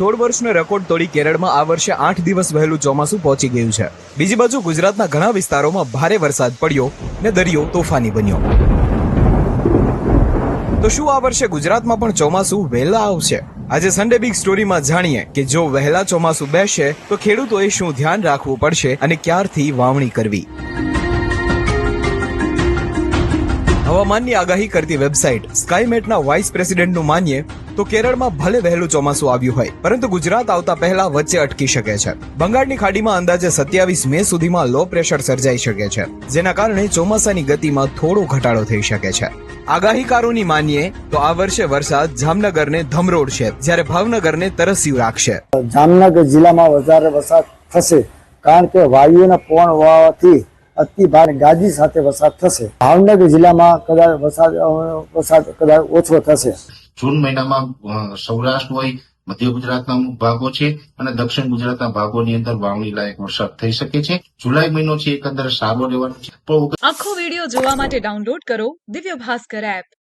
16 વર્ષનો રેકોર્ડ તોડી કેરળમાં આ વર્ષે 8 દિવસ વહેલું ચોમાસું પહોંચી ગયું છે. બીજી બાજુ ગુજરાતના ઘણા વિસ્તારોમાં ભારે વરસાદ પડ્યો ને દરિયો તોફાની બન્યો. તો શું આ વર્ષે ગુજરાતમાં પણ ચોમાસું વહેલા આવશે? આજે સન્ડે બિગ સ્ટોરીમાં જાણીએ કે જો વહેલા ચોમાસું બેસે તો ખેડૂતોએ શું ધ્યાન રાખવું પડશે અને ક્યારથી વાવણી કરવી. હવામાનની આગાહી કરતી વેબસાઇટ સ્કાયમેટના વાઇસ પ્રેસિડેન્ટનું માનીએ તો કેરળમાં ભલે વહેલું ચોમાસું આવ્યું હોય પરંતુ ગુજરાત આવતા પહેલા વચ્ચે અટકી શકે છે. બંગાળની ખાડીમાં અંદાજે 27 મે સુધીમાં લો પ્રેશર સર્જાઈ શકે છે, જેના કારણે ચોમાસાની ગતિમાં થોડો ઘટાડો થઈ શકે છે. આગાહીકારોની માનીએ તો આ વર્ષે વરસાદ જામનગરને ધમરોડશે, જ્યારે ભાવનગરને તરસ્યું રાખશે. જામનગર જિલ્લામાં વધારે વરસાદ થશે કારણ કે વાયુના પવન વાવાથી અતિ ભારે ગાજી સાથે વરસાદ થશે. ભાવનગર જિલ્લામાં કદાચ વરસાદ કદાચ ઓછો થશે. જૂન મહિનામાં સૌરાષ્ટ્ર હોય, મધ્ય ગુજરાતના અમુક ભાગો છે અને દક્ષિણ ગુજરાતના ભાગોની અંદર વાવણી લાયક વરસાદ થઈ શકે છે. જુલાઈ મહિનો છે એકંદરે સારો રહેવાનો છે. આખો વિડીયો જોવા માટે ડાઉનલોડ કરો દિવ્ય ભાસ્કર એપ.